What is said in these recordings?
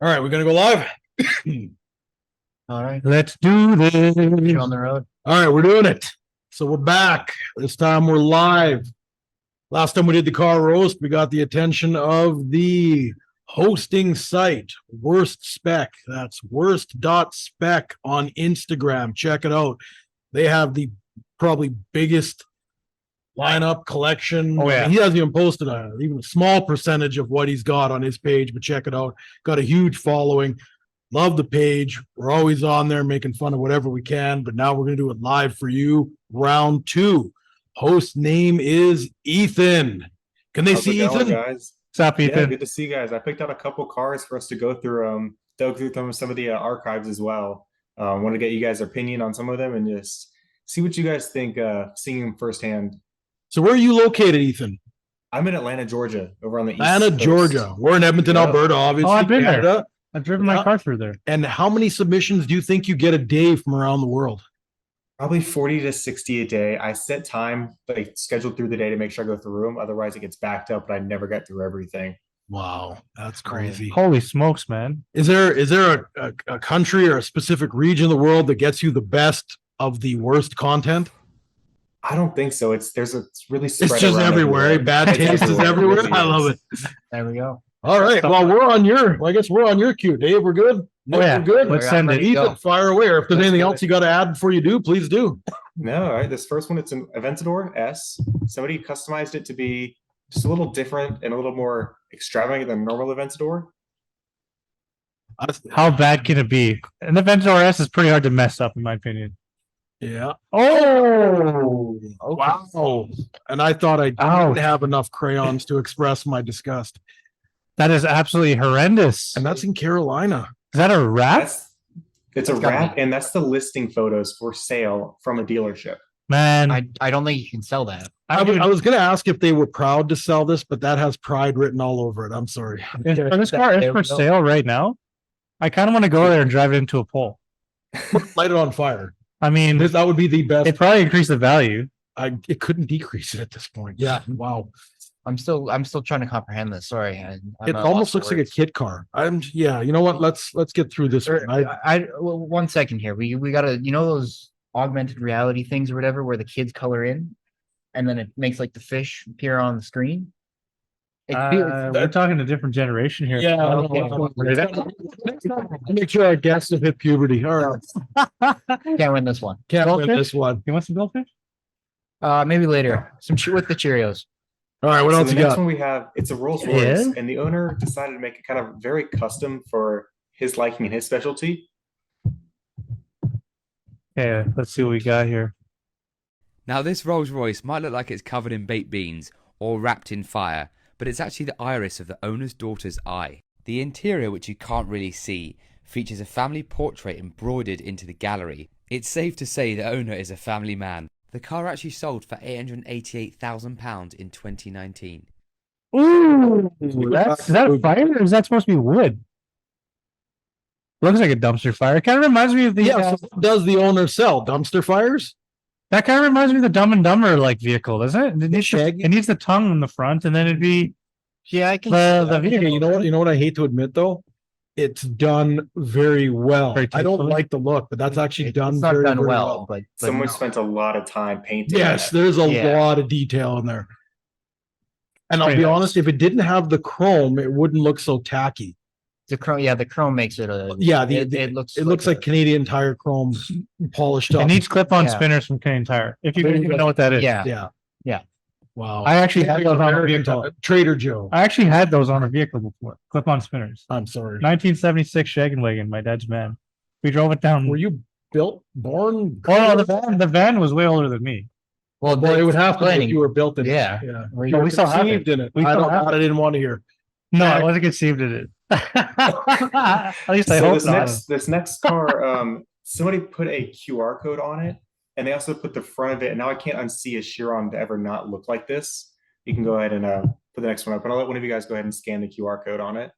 All right, we're gonna go live. All right. Let's do this. You're on the road. All right, we're doing it. So we're back. This time we're live. Last time we did the car roast, we got the attention of the hosting site, Worst.Spec. That's Worst.Spec on Instagram. Check it out. They have the probably biggest lineup collection. Oh, yeah. He hasn't even posted even a small percentage of what he's got on his page, but check it out. Got a huge following. Love the page. We're always on there making fun of whatever we can, but now we're going to do it live for you. Round two. Host name is Ethan. Can they see Ethan? Guys? What's up, Ethan? Yeah, good to see you guys. I picked out a couple cars for us to go through. Some of the archives as well. Want to get you guys' opinion on some of them and just see what you guys think. Seeing them firsthand. So where are you located, Ethan? I'm in Atlanta, Georgia, over on the Atlanta, East Coast. Georgia. We're in Edmonton, Alberta, obviously. Oh, I've been Canada. there. I've driven my car through there. And how many submissions do you think you get a day from around the world? Probably 40 to 60 a day. I set time, like scheduled through the day to make sure I go through them. Otherwise, it gets backed up, but I never get through everything. Wow, that's crazy. Holy smokes, man. Is there a country or a specific region of the world that gets you the best of the worst content? I don't think so. It's really It's spread just around everywhere. Bad It's taste is everywhere. It really I love it. There we go. All right. Well, I guess we're on your cue, Dave. We're good. Oh, yeah. We're good. Let's send it. Ethan, fire away. Or if there's Let's anything do else it. you got to add before you do, please do. No, all right. This first one, it's an Aventador S. Somebody customized it to be just a little different and a little more extravagant than normal Aventador. How bad can it be? An Aventador S is pretty hard to mess up, in my opinion. Yeah. Oh, Wow. And I thought I didn't have enough crayons to express my disgust. that is absolutely horrendous. And that's in Carolina. Is that a wrap? It's a That's gotta wrap, be- and that's the listing photos for sale from a dealership. Man, I don't think you can sell that. I was going to ask if they were proud to sell this, but that has pride written all over it. I'm sorry. if this car is There we for go. sale right now, I kind of want to go there and drive it into a pole. Light it on fire. I mean, That would be the best. it probably increased the value. It couldn't decrease it at this point. Yeah. Wow. I'm still trying to comprehend this. Sorry. It almost looks like a kit car. Yeah. You know what? Let's get through this one. Well, 1 second here. We gotta, those augmented reality things or whatever where the kids color in and then it makes like the fish appear on the screen. We're talking a different generation here. Yeah. Okay. Make sure our guests have hit puberty. All right. Can't win this one. Can't win Goldfish? this one. You want some goldfish? Maybe later. With the Cheerios. All right. What So else the you next got? one we have, it's a Rolls It Royce, is? and the owner decided to make it kind of very custom for his liking and his specialty. Yeah, let's see what we got here. Now this Rolls Royce might look like it's covered in baked beans or wrapped in fire, but it's actually the iris of the owner's daughter's eye. The interior, which you can't really see, features a family portrait embroidered into the gallery. It's safe to say the owner is a family man. The car actually sold for £888,000 in 2019. Ooh, is that fire or is that supposed to be wood? Looks like a dumpster fire. It kind of reminds me of the. Yeah. So does the owner sell dumpster fires? That kind of reminds me of the Dumb and Dumber like vehicle, doesn't it? It needs the tongue in the front, and then it'd be Yeah, I can. the Okay, vehicle. you know what I hate to admit though? It's done very well. Very I don't tastefully. like the look, but that's actually done It's not very, done very well, but Someone no. spent a lot of time painting. Yes, it. there's a Yeah. lot of detail in there. And I'll Pretty be nice. honest, if it didn't have the chrome, it wouldn't look so tacky. The chrome. Yeah, the chrome makes it a. Yeah, it looks. It looks like Canadian Tire chrome polished It up. needs clip-on Yeah. spinners from Canadian Tire. If you even know what that is. Yeah. Yeah. Yeah. Wow. I actually had those on a American vehicle. Tire- Trader Joe. I actually had those on a vehicle before. Clip-on spinners. I'm sorry. 1976 Shagenwagon, my dad's van. We drove it down. Were you born? Oh, no, the van was way older than me. Well, Well, it would have to be if explaining. you were built in it. Yeah. Yeah. Were No, you- we still have it. Conceived in it. We I still don't. have I didn't want to hear. No, I wasn't conceived in it. At least I So hope not. this next car, somebody put a QR code on it, and they also put the front of it. And now I can't unsee a Chiron to ever not look like this. You can go ahead and put the next one up, and I'll let one of you guys go ahead and scan the QR code on it.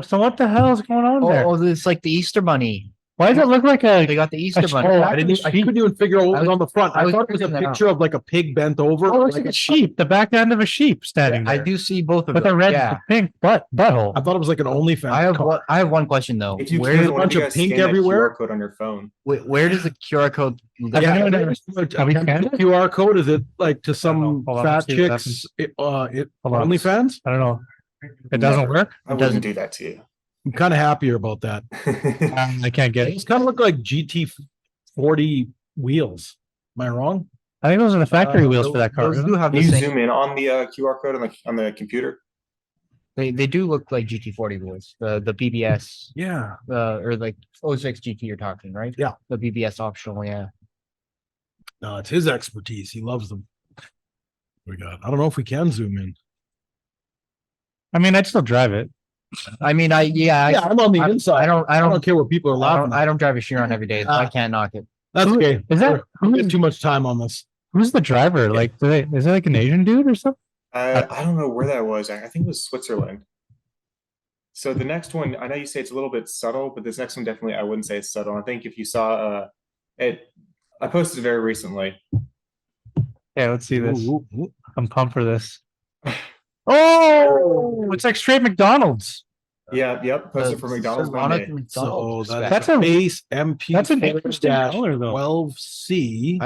So what the hell is going on there? Oh, it's like the Easter Bunny. Why does it look like They a? got the Easter bunny. Oh, I couldn't even figure out what was on the front. I I was thought it was a figuring that out. picture of like a pig bent over. Oh, it looks like a sheep. The back end of a sheep standing I there. do see both of With them. a red, Yeah. pink butthole. I thought it was like an OnlyFans. car. I have one question though. If you Where can, did, why bunch don't you of guys pink scan that everywhere? QR code on your phone? where does the QR code? Have Yeah, anyone I ever- think Are we scanned it? QR code, is it like to some Hold on, fat let's see what chicks, Hold on. OnlyFans? I don't know. It doesn't Never. work. I Doesn't- wouldn't do that to you. I'm kind of happier about that. I can't get it. It's kind of look like GT40 wheels. Am I wrong? I think those are the factory wheels for that car. Those isn't do it? have Can the you same. zoom in on the QR code on the computer? They do look like GT40 wheels. The BBS Yeah. or like 06 GT you're talking, right? Yeah. The BBS optional, yeah. No, it's his expertise. He loves them. We got. I don't know if we can zoom in. I mean, I'd still drive it. I mean, Yeah, I'm on the I inside. I I don't don't care what people are laughing. I don't drive a Chiron every day, so I Ah. can't knock it. That's Who- okay. is that- We have too much time on this. Who's the driver? Like, is it like an Asian dude or something? I don't know where that was. I think it was Switzerland. So the next one, I know you say it's a little bit subtle, but this next one definitely I wouldn't say it's subtle. I think if you saw it, I posted it very recently. Yeah, let's see this. Ooh, ooh, ooh. I'm pumped for this. Oh, it's like straight McDonald's. Yeah, yep, posted for McDonald's Ironic Monday. So McDonald's that's spec. a base MP. That's an interesting color, though. 12C.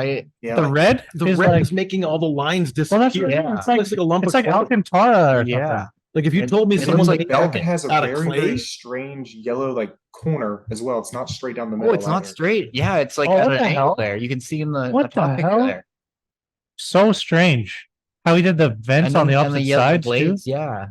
Yeah, The like- red The is red like, is making all the lines well, that's disappear. yeah. it's like a lump it's of like clay. Alcantara or Yeah. something. Like if you It- told me it someone looks like like that velvet has a out of very, clay? very strange yellow like corner as well. It's not straight down the middle. Oh, it's not either. straight. Yeah, it's like Oh, at what an the angle hell? there. You can see in the What the top picture hell? there. So strange. How he did the vents on the and opposite yellow sides too. blades, yeah.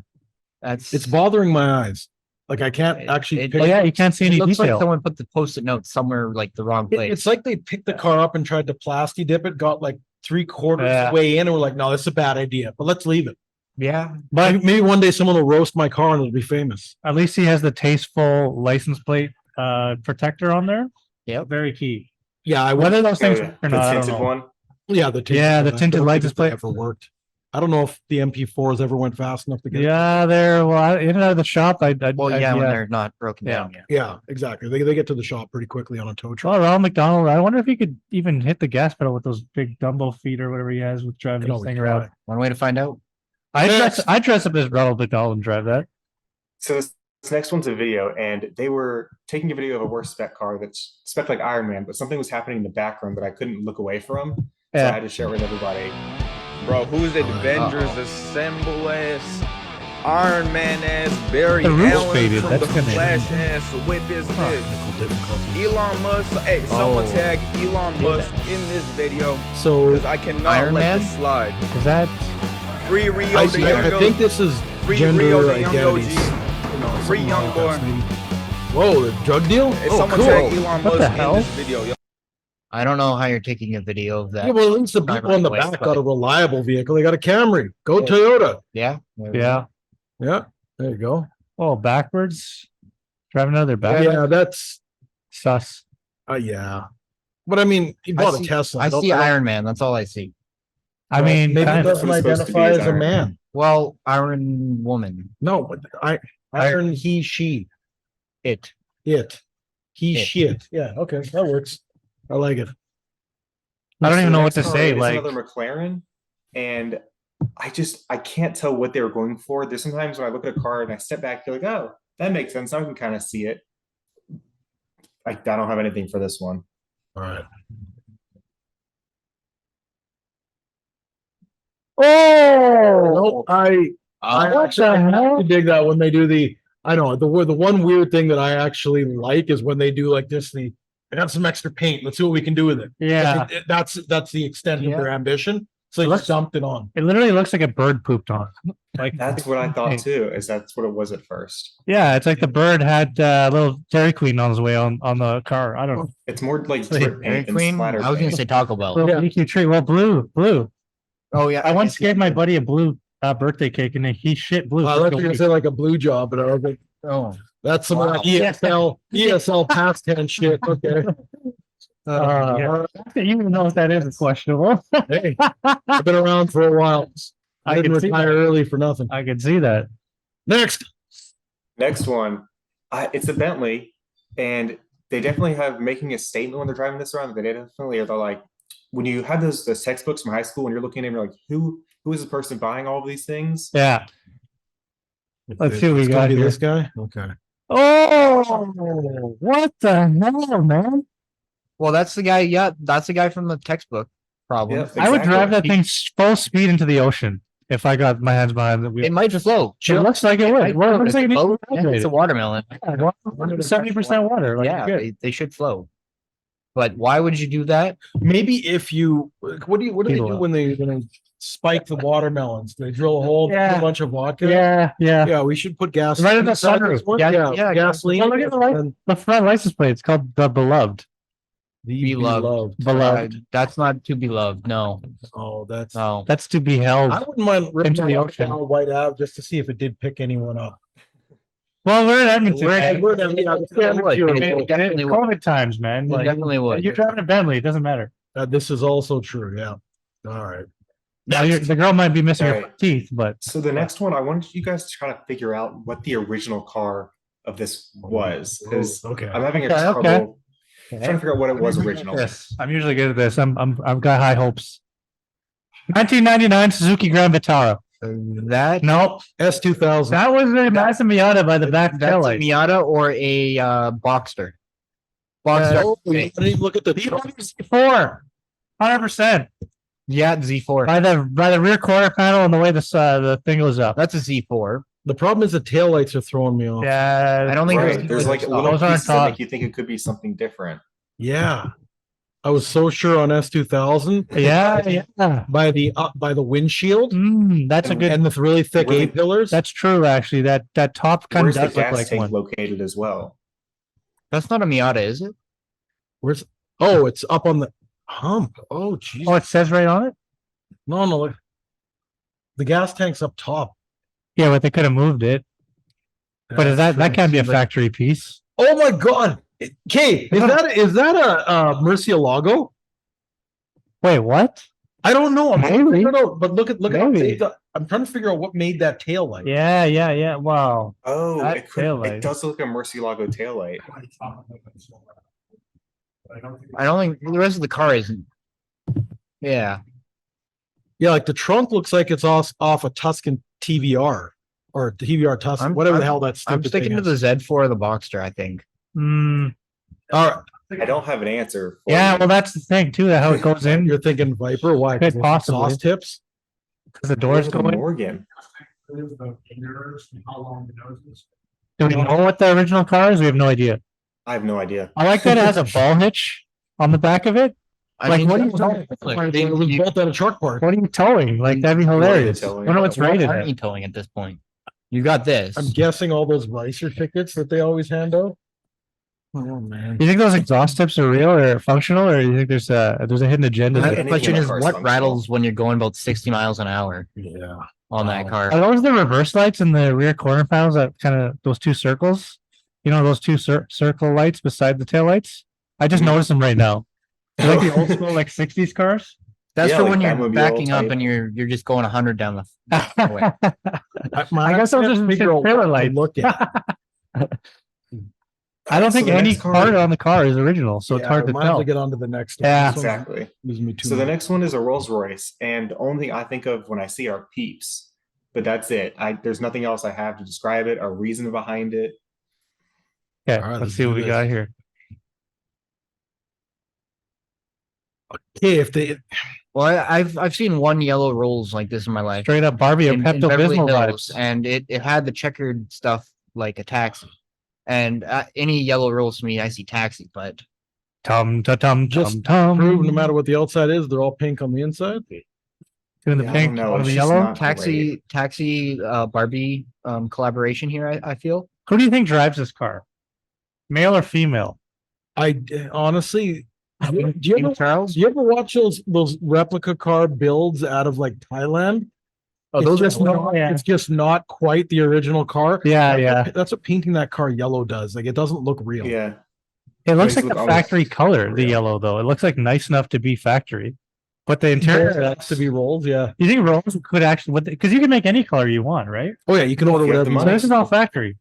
That's It's bothering my eyes. Like I can't actually It- pick. Oh yeah, you can't see it any looks like detail. someone put the post-it note somewhere like the wrong place. It's like they picked the car up and tried to plasti dip it, got like 3/4 Yeah. way in, and we're like, no, that's a bad idea. But let's leave it. yeah. But Maybe one day someone will roast my car and it'll be famous. at least he has the tasteful license plate protector on there. Yep. Very key. Yeah, I Whether those things The work or not, I don't tinted know. one. Yeah, the tinted Yeah, the one. I tinted don't light think it's display. ever worked. I don't know if the MP4s ever went fast enough to get. Yeah, they're well in and out of the shop. Well, yeah, when they're not broken Yeah. down yet. Yeah, exactly. They get to the shop pretty quickly on a tow truck. Well, Ronald McDonald. I wonder if he could even hit the gas pedal with those big Dumbo feet or whatever he has with driving Can this always thing try. around. One way to find out. I dress up as Ronald McDonald and drive that. So this next one's a video, and they were taking a video of a worst spec car that's spec like Iron Man, but something was happening in the background that I couldn't look away from. So I Yeah. had to share it with everybody. Bro, who's the Avengers assemble ass, Iron Man ass, Barry The roof's Allen faded, from that's the gonna- Flash ass whip his dick. Technical difficulty. Elon Musk, hey, someone Oh. tag Elon Musk in this video So because I cannot Iron let Man? this slide. Is that Free Rio I, the young I think this is Free gender Rio the young identities. OG. Free young boy. Whoa, the drug deal? Hey, Oh, someone cool. tag Elon What the Musk in hell? this video, yo. I don't know how you're taking a video of that. Yeah, well, at least the Not people in the right away, back but- got a reliable vehicle. They got a Camry. Go Yeah. Toyota. Yeah. yeah? Yeah, there you go. Oh, backwards. Driving out of their back. Yeah, that's Sus. yeah. But I mean, he I bought a see- Tesla. I don't- see don't- Iron Man. That's all I see. I mean, maybe it kind of. doesn't That's what it's supposed to identify be, is as a Iron Man. man. Well, Iron Woman. No, but Iron he she It. it he It. shit. Yeah, okay, that works. I like it. I don't So even the know what next to car say. is Like, another McLaren, and I can't tell what they were going for. There's sometimes when I look at a car and I step back, you're like, oh, that makes sense. Now I can kind of see it. I don't have anything for this one. All right. oh, No, I what actually the have hell? to dig that when they do the. I know the one weird thing that I actually like is when they do like this. I got some extra paint. Let's see what we can do with it. Yeah, That's the extent Yeah. of their ambition. So they Let's- just dumped it on. it literally looks like a bird pooped on. Like That's what I thought too, is that's what it was at first. Yeah, it's like the bird had a little Dairy Queen on his way on the car. I don't know. It's more like Wait, drip Dairy paint than Queen? splatter I was gonna paint. say Taco Bell. Little EQ tree. Well, blue. Oh yeah. I once gave my buddy a blue birthday cake, and he shit blue. I for thought a you were gonna week. say like a blue job, but I was like, Oh. that's some of Wow. that ESL past tense shit. Okay. Yeah. You even know what that is? It's questionable. Hey, I've been around for a while. I I didn't can see retire that. early for nothing. I could see that. Next. Next one, it's a Bentley, and they definitely have making a statement when they're driving this around. They definitely are. They're like, when you have those textbooks from high school and you're looking at them, you're like, who is the person buying all of these things? Yeah. Let's see what we It's gonna got be here. this guy. Okay. Oh, what the hell, man? Well, that's the guy. Yeah, that's the guy from the textbook. Problem. Yep. I would drive Exactly. that thing full speed into the ocean if I got my hands behind the wheel. It might just flow. It looks like it would. Well, it looks like it needs to be Yeah, it's a hydrated. watermelon. 70% water. Like, Yeah, good. they should flow. But why would you do that? Maybe if you, what do they People do up. when they spike the watermelons? They drill a hole, put Yeah. a bunch of vodka. Yeah, yeah. Yeah, we should put gas. Right in the inside sunroof. this one. Yeah, Yeah, yeah, gasoline. Well, look at the light. and The front license plate. It's called the Beloved. The Beloved. Beloved. That's not to be loved. No, Oh, that's. no. That's to be held. I wouldn't mind ripping Into the it up ocean. down White Ave just to see if it did pick anyone up. Well, we're in Edmonton. man. We're in Edmonton. Yeah, it would. It definitely would. COVID times, man. It Like, definitely would. you're driving a Bentley. It doesn't matter. This is also true. Yeah. All right. Now, the girl might be missing her Alright. teeth, but So the next one, I wanted you guys to try to figure out what the original car of this was, because Okay. I'm having a Okay, trouble okay. trying to figure out what it was originally. Yes, I'm usually good at this. I've got high hopes. 1999 Suzuki Grand Vitara. That Nope, S2000. that was a massive Miata by the back that's a taillight. Miata or a Boxster. Boxster. Oh, I didn't even look at the. Z4, 100%. Yeah, Z4. By the rear quarter panel and the way the thing goes up. That's a Z4. The problem is the taillights are throwing me off. Yeah, I don't think Right. There's like little Those aren't pieces that top. make you think it could be something different. Yeah. I was so sure on S2000 yeah. by the windshield That's a good. and the really thick Really- A-pillars. That's true, actually. That top kind of Where's the does look gas like tank one. located as well? That's not a Miata, is it? Where's? Oh, it's up on the hump. Oh, geez. Oh, it says right on it. No. The gas tank's up top. Yeah, but they could have moved it. But is that can't be a factory piece? Oh my God. Okay, is that a Murcielago? Wait, what? I don't know. I'm trying to Maybe. figure it out, but look at Maybe. I'm trying to figure out what made that tail light. Yeah. Wow. Oh, That it taillight. does look like a Murcielago taillight. I don't think the rest of the car isn't. Yeah. Yeah, like the trunk looks like it's off a Tuscan TVR or TVR Tuscan, whatever the hell that I'm stupid sticking thing to is. the Z4 or the Boxster, I think. Mm, All right, I don't have an answer. For yeah, you. well, that's the thing too. How it goes in you're thinking Viper? Why? Could possibly. Sauce tips. because the doors Where's go the in. Morgan. Do we know what the original car is? We have no idea. I have no idea. I like that it has a ball hitch on the back of it. I Like, mean, what are you that talking was- about? like, It was you- built at a truck park. What are you towing? Like that'd be What are you hilarious. I towing? wonder what's what rated aren't at. you towing at this point? You got this. I'm guessing all those Vicer tickets that they always hand out. Oh man. You think those exhaust tips are real or functional, or you think there's a hidden agenda? Like there? The question anything is, in a car's what functional. rattles when you're going about 60 miles an hour Yeah. on that Wow. car? Are those the reverse lights in the rear corner panels? That kind of those two circles. You know those two circle lights beside the tail lights. I just noticed them right now. They're like the old school like '60s cars. That's Yeah, for like when you're Batmobile backing up type. and you're just going 100 down the. I I guess those are figure out trailer what to lights. Look at. I don't think So the any next car- part on the car is original, so it's Yeah, hard to might as well tell. get on to the next one. Yeah. This one Exactly. gives me too So the much. next one is a Rolls Royce, and the only thing I think of when I see are peeps. But that's it. There's nothing else I have to describe it, a reason behind it. Okay, All right, let's let's see do what we this. got here. Okay, if they Well, I've seen one yellow Rolls like this in my life. Straight up Barbie or in Pepto Beverly Bismol Hills, vibes. and it had the checkered stuff like a taxi. And any yellow Rolls to me, I see taxi, but Tum ta tum Just tum tum. prove no matter what the outside is, they're all pink on the inside. Doing the Yeah, I pink, don't know, one of it's the just yellow. not- taxi Barbie collaboration here. I feel Who do you think drives this car? Male or female? Honestly, do you King ever Charles. do you ever watch those replica car builds out of like Thailand? Oh, It's those just are not, it's just not quite the original car. Yeah. That's what painting that car yellow does. Like it doesn't look real. Yeah. It looks Makes it like the look almost factory color, the real. yellow though. It looks like nice enough to be factory. But the interior, That's to be rolls. Yeah. you think Rolls could actually, because you can make any color you want, right? Oh yeah, you can order If you have whatever the you So money. want. this is all factory.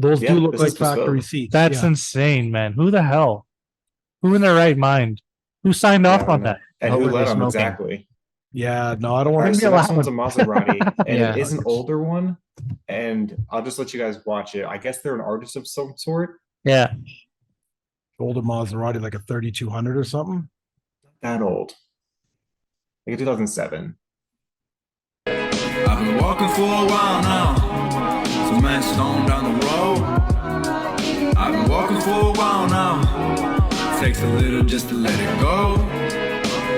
Those Yeah, do look this like is bespoke. factory seats. That's yeah. insane, man. Who the hell? Who in their right mind? Who signed Yeah, I off don't on know. that? And What who were they let them smoking? exactly? Yeah, no, I don't All want right, be to so next allowed. one's a Maserati, and Yeah. it is an older one. And I'll just let you guys watch it. I guess they're an artist of some sort. Yeah. older Maserati, like a 3200 or something. That old. Like 2007. I've been walking for a while now. Some man stone down the road. I've been walking for a while now. Takes a little just to let it go.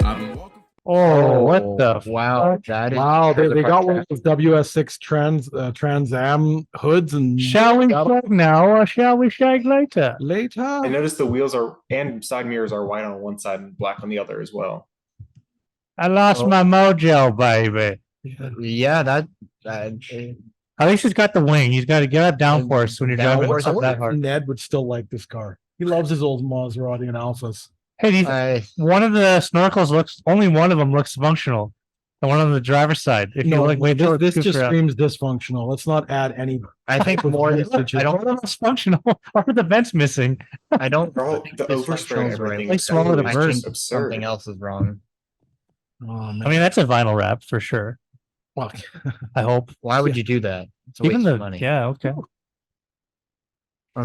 I've been walking. Oh, what the wow. fuck? That is Wow, they trailer got park one of those WS6 Trans Am hoods and Shall we shag now or shall we shag later? later. And notice the wheels are and side mirrors are white on one side and black on the other as well. I lost my mojo, baby. Yeah, that At least he's got the wing. He's got to get up downforce when you're driving Downforce up I that wonder if hard. Ned would still like this car. He loves his old Maserati and Alphas. Hey, these, I one of the snorkels looks, only one of them looks functional. The one on the driver's side. If you No, like, wait, this two just for- screams dysfunctional. Let's not add any. I think with more. usage. I One don't. of them's functional. Why are the vents missing? I don't. They're all, think the this overspray functional's and everything. They is swallowed a just bird. I think absurd. something else is wrong. Oh, man. I mean, that's a vinyl wrap for sure. Fuck. I hope. Why would you do that? It's a Even waste the of money. yeah, okay. Have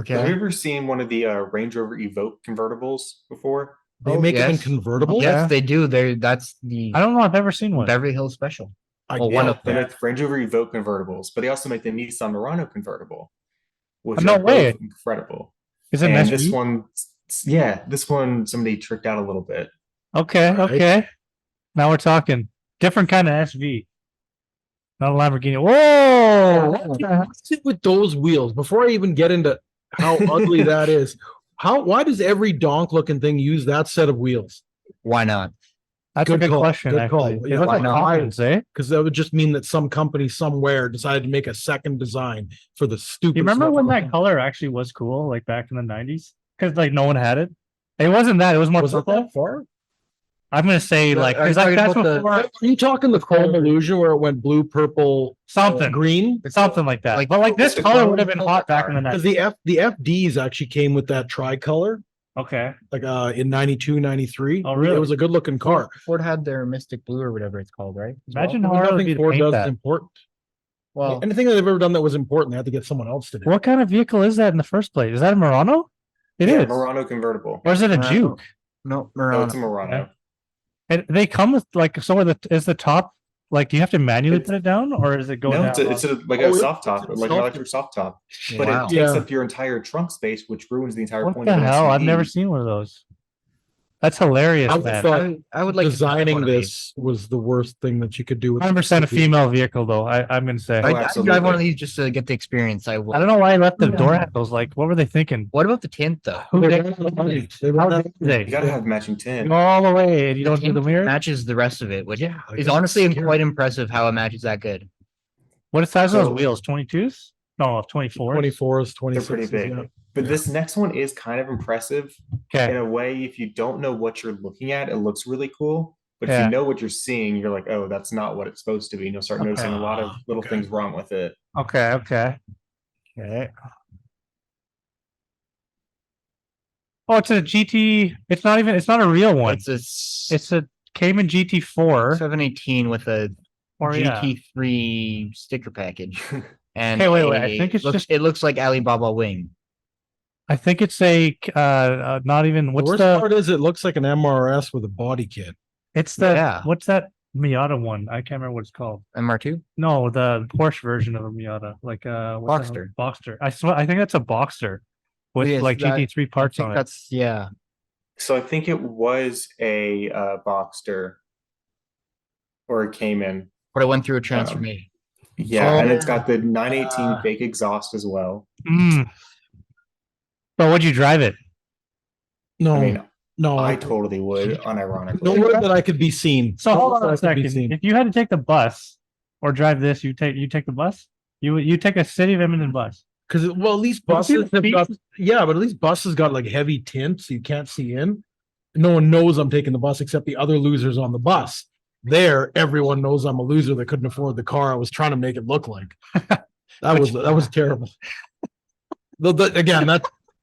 you Okay. ever seen one of the Range Rover Evoque convertibles before? They Oh, make them in yes. convertible. Yeah. Yes, they do. That's the I don't know. I've ever seen one. Beverly Hills Special. I Well, one get of They them. make Range Rover Evoque convertibles, but they also make the Nissan Murano convertible, which No are way. both incredible. Is it an And this SV? one, yeah, this one somebody tricked out a little bit. Okay, Alright. okay. Now we're talking different kind of SV. Not a Lamborghini. Whoa! What the heck? What's it with those wheels? Before I even get into how ugly that is, why does every donk looking thing use that set of wheels? Why not? That's Good a good call, question. good call. Actually. Yeah, It looks why like not? confidence, eh? Because that would just mean that some company somewhere decided to make a second design for the stupid. You remember when stuff. that color actually was cool, like back in the 90s? Because like no one had it. It wasn't that. It was more Was it purple. that far? I'm gonna say No, like are you because talking that's about the- before Are you talking the chrome illusion where it went blue, purple, something, green? something like that. Like- but like this the color chrome would have been hot back in the Because 90s. the FDs actually came with that tricolor, Okay. like in 92, 93. Oh, really? It was a good looking car. Ford had their Mystic Blue or whatever it's called, right? As well? Imagine There how was hard it would nothing be to Ford paint does is that. important. Well, Anything that they've ever done that was important, they had to get someone else to do. What kind of vehicle is that in the first place? Is that a Murano? It is. Murano convertible. Or is it a Murano. Juke? no, No, it's Murano. a Murano. And they come with like so. Is the top like? Do you have to manually It's- put it down, or does it go No, down? it's like Oh, a soft top, it's a like an soft- electric soft top. But Wow. it takes Yeah. up your entire trunk space, which ruins the entire What point the of an hell? I've SUV. never seen one of those. That's hilarious, I would man. thought I would like to have designing one of these. this was the worst thing that you could do with 100% a SUV. female vehicle, though. I'm gonna say. Oh, I'd drive absolutely. one of these just to get the experience. I I will. don't know why I left the door handles. Like, what were they thinking? What about the tint though? Who They did ran out of money. How ran out- did they? You gotta have matching tin. Go all the way, and you don't do the tint mirror. matches the rest of it, which Yeah, like, is that's honestly scary. quite impressive how it matches that good. What size are So- those wheels? 22s? No, 24. 24s, They're 26s. pretty big. Yeah. But Yeah. this next one is kind of impressive in Okay. a way. If you don't know what you're looking at, it looks really cool. But if Yeah. you know what you're seeing, you're like, oh, that's not what it's supposed to be. And you'll start noticing a lot of little Okay. things wrong with it. Okay. Okay. Okay. Oh, it's a GT. It's not even. It's not a real one. It's a It's a Cayman GT4. 718 with a Or yeah. GT3 sticker package. And Okay, wait. I think it's looks, it looks like Alibaba Wing. I think it's a not even. The What's worst the? part is it looks like an MRS with a body kit. It's the. Yeah. What's that Miata one? I can't remember what it's called. MR2? No, the Porsche version of a Miata, like what's the hell? Boxster. Boxster. I think that's a Boxster with Yes, like that- GT3 I parts think on it. that's yeah. So I think it was a Boxster or a Cayman. But it went through a transformation. Yeah, and it's Oh, got the 918 yeah. fake exhaust as well. Mm. But would you drive it? No, I mean, no, I totally would, unironically. nowhere that I could be seen. So hold Nowhere on a that I could be second. seen. If you had to take the bus or drive this, you take the bus. You take a City of Edmonton bus. Because well, at least Don't you buses have think- got but at least buses got like heavy tint, so you can't see in. No one knows I'm taking the bus except the other losers on the bus. There, everyone knows I'm a loser that couldn't afford the car I was trying to make it look like. That was terrible. Again,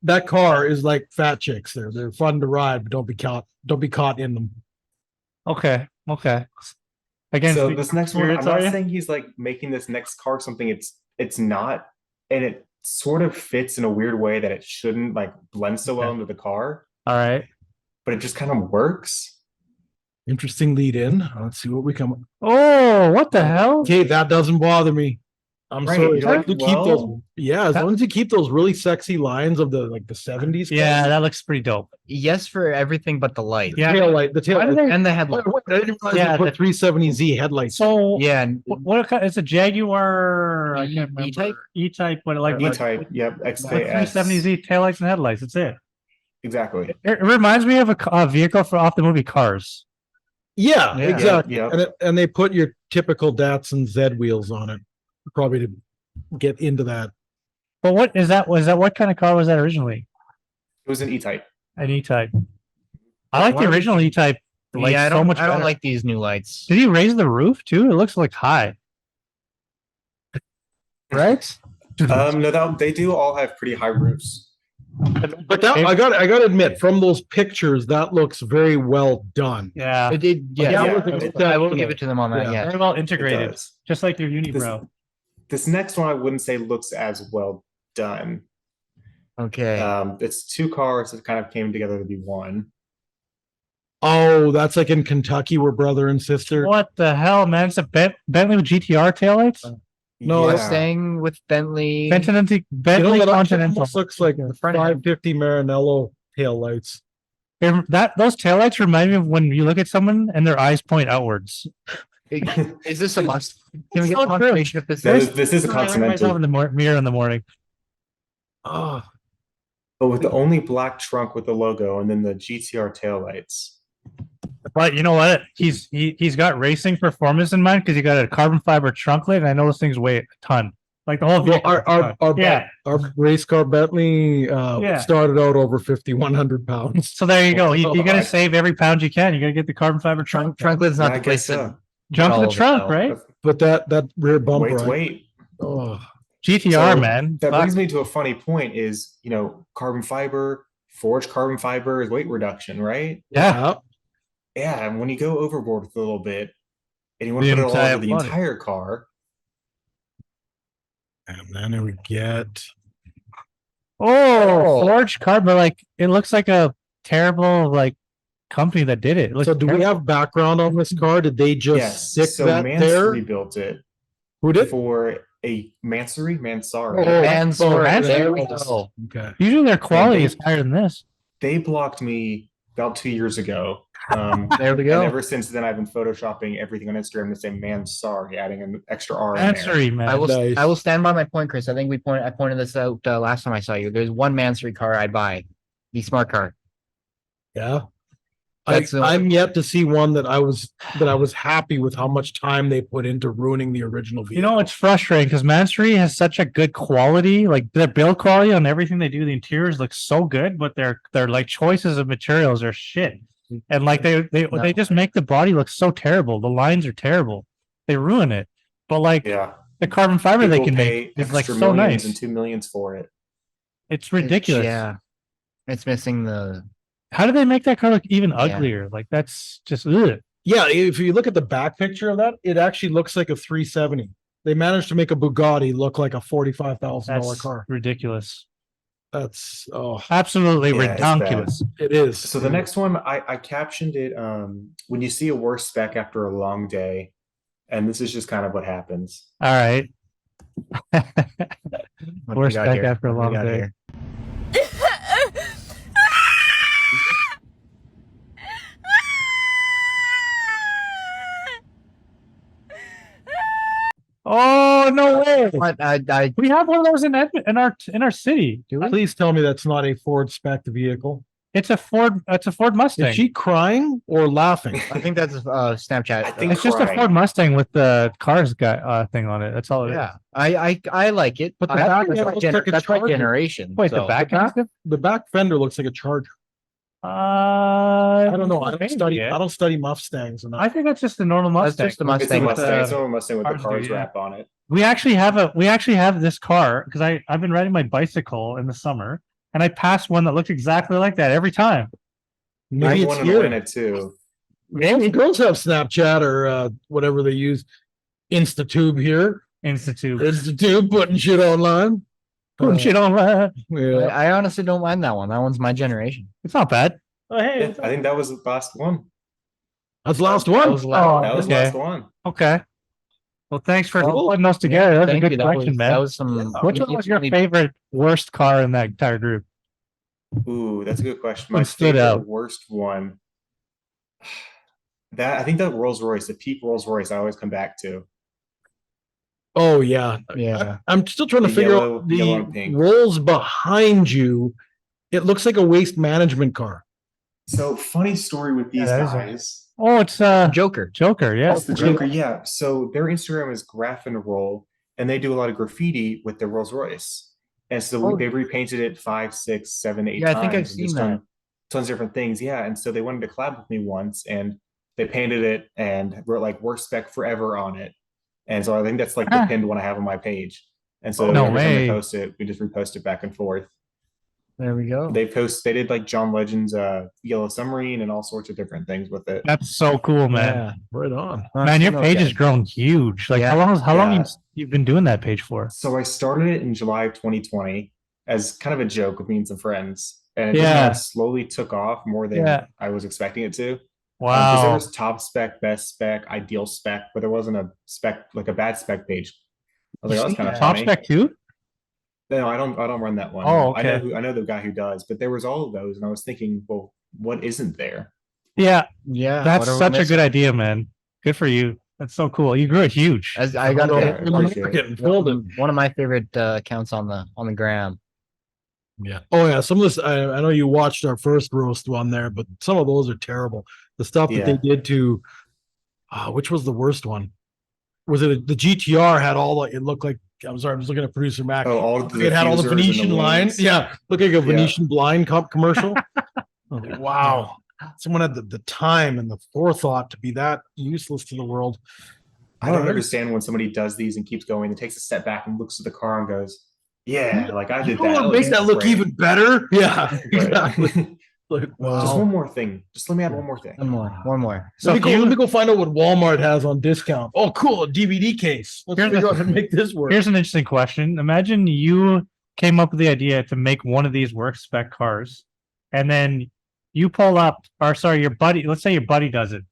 that car is like fat chicks. They're fun to ride, but don't be caught in them. Okay. Again, So this next one, I'm spirits, are not you? saying he's like making this next car something it's not, and it sort of fits in a weird way that it shouldn't like blend so well Okay. into the car, All right. but it just kind of works. Interesting lead in. Let's see what we come. Oh, what the hell? Okay, that doesn't bother me. I'm Right, sorry. you're like, You keep those. well- Yeah, as That- long as you keep those really sexy lines of the 70s. Yeah, that looks pretty dope. Yes for everything but the light. Yeah. The tail Why do light. they- And the Wait, headlight. wait, I didn't realize Yeah, they put 370Z headlights. So Yeah, and what kind? It's a Jaguar. I can't remember. E-Type? E-Type, but like E-Type, yep, XKS. 370Z taillights and headlights. That's it. Exactly. It reminds me of a vehicle off the movie Cars. Yeah, Yeah. exactly. Yeah. And they put your typical Datsun Z wheels on it, probably to get into that. But what is that? Was that what kind of car was that originally? It was an E-Type. An E-Type. I like the original E-Type. Like yeah, I so don't, much I don't better. like these new lights. Did he raise the roof too? It looks like high. Right? No, they do all have pretty high roofs. But that I got to admit, from those pictures, that looks very well done. Yeah. It did, yeah. Yeah, I will exceptional. give it to them on that. Yeah. Yeah. Very well It integrated. does. Just like your unibrow. This next one I wouldn't say looks as well done. Okay. It's two cars that kind of came together to be one. Oh, that's like in Kentucky, where brother and sister. What the hell, man? It's a Bentley with GTR taillights? No, Yeah. Mustang with Bentley. Bentley You know, that actually Continental. almost looks like the 550 Maranello tail lights. Those taillights remind me of when you look at someone and their eyes point outwards. Is this a must? Can we get So true. confirmation if this That is? is- this is a I look at myself Continental, in the mirror in the morning. Oh, but with the only black trunk with the logo and then the GTR taillights. But you know what? He's got racing performance in mind because he got a carbon fiber trunk lid, and I know those things weigh a ton. Like the whole well, vehicle. our race car Bentley Yeah. started out over 5,100 pounds. So there you go. You Oh, got to I- save every pound you can. You got to get the carbon fiber trunk. Trunk lid's not I the place guess to so. Jump in the all of it, trunk, though. right? But that rear bumper. Wait. Oh, GTR, So man. That Fuck. brings me to a funny point is, carbon fiber, forged carbon fiber is weight reduction, right? Yeah. Yeah, and when you go overboard with it a little bit and you want The to put it all entire over the body. entire car, and then we get. Oh, forged carbon. Like it looks like a terrible company that did it. It looks So, do we terrible. have background on this car? Did they just yes. stick So that Mansory there? built it Who did? for a Mansari. Mansory. There we Mansory. go. Okay. Usually their quality they- is higher than this. They blocked me about 2 years ago. There we And go. ever since then, I've been photoshopping everything on Instagram to say Mansari, adding an extra R in there. Mansory, man. Nice. I will stand by my point, Chris. I think I pointed this out last time I saw you. There's one Mansory car I'd buy. The smart car. Yeah. That's I'm yet to see one that I was happy with how much time they put into ruining the original vehicle. You know, it's frustrating because Mansory has such a good quality, like their build quality on everything they do. The interiors look so good, but their like choices of materials are shit. And like they just make the body look so terrible. The lines are terrible. They ruin it. But like Yeah. the carbon fiber they People can pay make is like extra so millions nice. and 2 millions for it. It's ridiculous. Yeah. It's missing the. How do they make that car look even Yeah. uglier? Like that's just ugh. Yeah, if you look at the back picture of that, it actually looks like a 370. They managed to make a Bugatti look like a $45,000 That's car. ridiculous. That's Absolutely Yeah, it's ridiculous. it is. So the next one, I captioned it when you see a worst spec after a long day, and this is just kind of what happens. All right. What do we Worst got spec here? after a What do we long got day. here? Oh no way! What? I We have one of those in our city. do it. Please tell me that's not a Ford spec vehicle. It's a Ford. It's a Ford Mustang. Is she crying or laughing? I think that's Snapchat. I think It's just a crying. Ford Mustang with the cars guy thing on it. That's all it is. Yeah, I like it. But the I- back that's end my looks like a that's my Charger. generation. Wait, so- the back the back- end? The back fender looks like a Charger. I don't know. I don't maybe, study. yeah. I don't study Mustangs enough. I think that's just the normal That's Mustang. just the It's a Mustang. Mustang. It's the- a normal Mustang with the cars do, cars yeah. wrapped on it. We actually have this car because I've been riding my bicycle in the summer and I passed one that looked exactly like that every time. I Maybe have it's one in here. Atlanta too. Maybe girls have Snapchat or whatever they use. Instatube here. Institute. Instatube putting shit online. Putting shit on that. Yeah. I honestly don't mind that one. That one's my generation. It's not bad. Oh hey, Yeah, I think that was the last one. That's the last That one. was loud. That was the okay. last one. Okay. Well, thanks for Well, putting us together. That's a Thank good you. That question, was, man. that was some. Which one was your favorite worst car in that entire group? Ooh, that's a good question. What My stood favorite out? worst one. That I think that Rolls Royce, the peak Rolls Royce, I always come back to. Oh yeah. Yeah. I'm still trying to The figure yellow- out the yellow and pink. rolls behind you. It looks like a waste management car. So funny story with these that is a- guys. Oh, it's Joker. Joker, yeah. It's the Joker, yeah. So their Instagram is Graph and Roll, and they do a lot of graffiti with their Rolls Royce. And so Oh. they repainted it 5, 6, 7, 8 Yeah, I times. think I've and seen just that. done tons of different things. Yeah. And so they wanted to collab with me once, and they painted it and wrote like Worst.Spec forever on it. And so I think that's like the Ah. pinned one I have on my page. And so No every time way. they post it, we just repost it back and forth. There we go. They did like John Legend's Yellow Submarine and all sorts of different things with it. That's so cool, man. Yeah, right on. Man, your Okay. page has grown huge. Like Yeah. how long Yeah. you've been doing that page for? So I started it in July of 2020 as kind of a joke with me and some friends. And it just Yeah. kind of slowly took off more than Yeah. I was expecting it to. Because there Wow. was top spec, best spec, ideal spec, but there wasn't a spec, like a bad spec page. I was like, oh, that's kind of Top funny. spec too? No, I don't run that one. Oh, I know okay. I know the guy who does, but there was all of those, and I was thinking, well, what isn't there? Yeah, Yeah. that's what are we such a missing? good idea, man. Good for you. That's so cool. You grew it huge. As I got Oh, Yeah, I appreciate it. getting filled it. one of my favorite accounts on the gram. Yeah. Oh yeah. Some of this, I know you watched our first roast one there, but some of those are terrible. The stuff that they Yeah. did to, which was the worst one? Was it the GTR had all the, it looked like, I'm sorry, I was looking at producer Mac. Oh, all the It had all the diffusers and the Venetian line. wings. Yeah. Look like a Venetian blind commercial. Wow. Someone had the time and the forethought to be that useless to the world. I don't understand when somebody does these and keeps going and takes a step back and looks at the car and goes, yeah, like I did You know that. what makes that look great." even better? Yeah. Right. Exactly. Like, Just wow. one more thing. Just let me add one more thing. One more. So let me go find out what Walmart has on discount. Oh, cool, a DVD case. Let's Here's figure the- out how to make this work. Here's an interesting question. Imagine you came up with the idea to make one of these work spec cars, and then you pull up, or sorry, your buddy, let's say your buddy does it,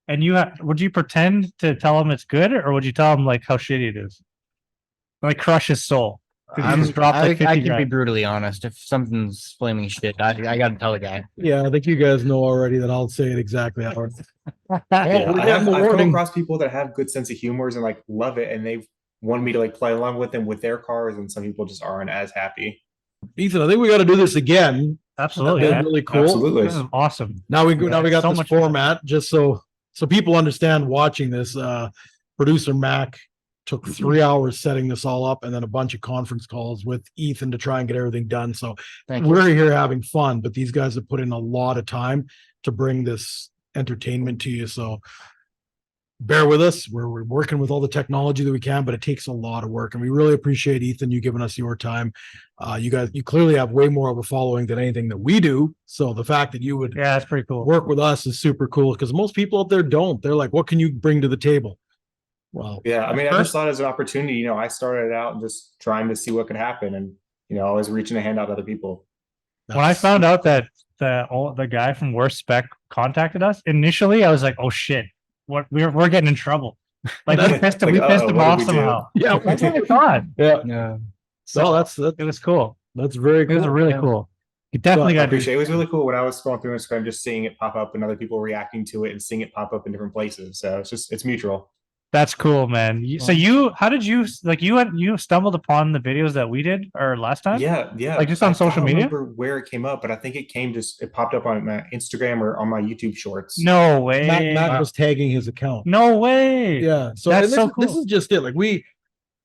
and would you pretend to tell him it's good, or would you tell him like how shitty it is? Like crush his soul. 'Cause he just dropped, like, I 50 can be grand. brutally honest. If something's flaming shit, I gotta tell the guy. Yeah, I think you guys know already that I'll say it exactly how it Yeah, we got the I've come warning. across people that have good sense of humors and like love it, and they've wanted me to like play along with them with their cars, and some people just aren't as happy. Ethan, I think we got to do this again. Absolutely, That'd man. be really cool. Absolutely. This is awesome. Now we got so this much- format just so people understand watching this. Producer Mac took 3 hours setting this all up and then a bunch of conference calls with Ethan to try and get everything done. So Thank you. we're here having fun, but these guys have put in a lot of time to bring this entertainment to you. So bear with us. We're working with all the technology that we can, but it takes a lot of work. And we really appreciate Ethan, you giving us your time. You clearly have way more of a following than anything that we do. So the fact that you would Yeah, that's pretty cool. work with us is super cool because most people out there don't. They're like, what can you bring to the table? Well, Yeah, I mean, I First- just thought it was an opportunity. You know, I started out and just trying to see what could happen, and you know, always reaching a hand out to other people. When I found out that the guy from Worst.Spec contacted us, initially I was like, "Oh shit, what we're getting in trouble." Like we pissed him, Like, we pissed uh-oh, him what did off we do? somehow. yeah, That's what I thought. yeah. Yeah. So It was cool. that's very It cool. was really Yeah. cool. You definitely I got to appreciate it. It was really cool when I was scrolling through Instagram, just seeing it pop up and other people reacting to it and seeing it pop up in different places. So it's mutual. That's cool, man. So how did you like you stumbled upon the videos that we did or last time? Yeah, yeah. Like, just on I social don't media? remember where it came up, but I think it popped up on my Instagram or on my YouTube shorts. No way. Mac was tagging his account. No way. Yeah. So That's and this, so is- this cool. is just it. Like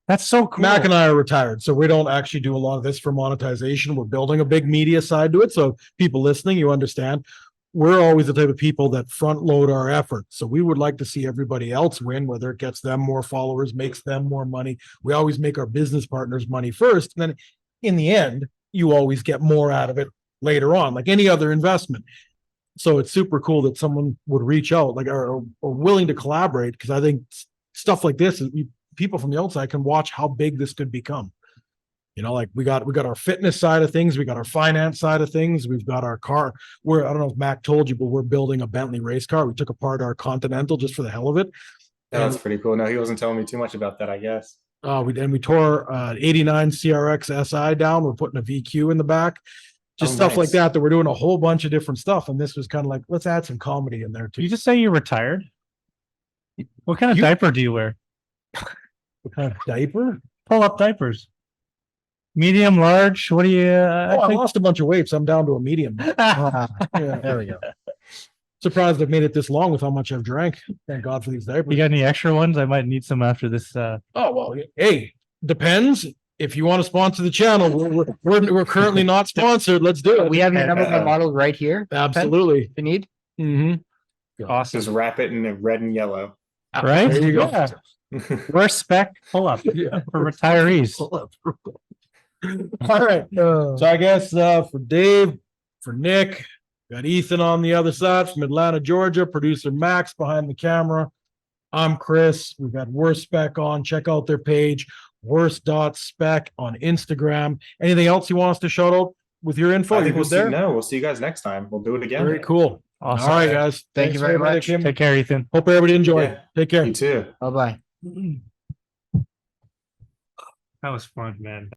That's so cool. Mac and I are retired, so we don't actually do a lot of this for monetization. We're building a big media side to it. So people listening, you understand, we're always the type of people that front load our effort. So we would like to see everybody else win, whether it gets them more followers, makes them more money. We always make our business partners money first. And then in the end, you always get more out of it later on, like any other investment. So it's super cool that someone would reach out, like, or willing to collaborate, because I think stuff like this is people from the outside can watch how big this could become. You know, like we got our fitness side of things, we got our finance side of things, we've got our car. I don't know if Mac told you, but we're building a Bentley race car. We took apart our Continental just for the hell of it. That's pretty cool. No, he wasn't telling me too much about that, I guess. We tore 89 CRX SI down. We're putting a VQ in the back. Just stuff like nice. that we're doing a whole bunch of different stuff. And this was kind of like, let's add some comedy in there Did too. you just say you're retired? What kind of diaper do you wear? What kind of diaper? Pull up diapers. Medium, large. What do you? I lost a bunch of weight, so I'm down to a medium. Ah, Yeah. there we go. Surprised I've made it this long with how much I've drank. Thank God for these diapers. You got any extra ones? I might need some after this. Oh, well, hey, depends. If you want to sponsor the channel, we're currently not sponsored. Let's do it. We have your number one model right here. Absolutely. If you need. Mm-hmm. Awesome, Just wrap it in red and yellow. right? There you go. Yeah. Worst.Spec pull up Yeah. for retirees. All right. So I guess for Dave, for Nick, got Ethan on the other side from Atlanta, Georgia, producer Max behind the camera. I'm Chris. We've got Worst.Spec on. Check out their page, Worst.Spec on Instagram. Anything else you want us to shout out with your info? I think You good there? we'll see you guys next time. We'll do it again. Very cool. Awesome. All right, guys. Thank you Thanks very for everything, much. Kim. Take care, Ethan. Hope everybody enjoyed. Yeah. Take care. You too. Bye bye. That was fun, man.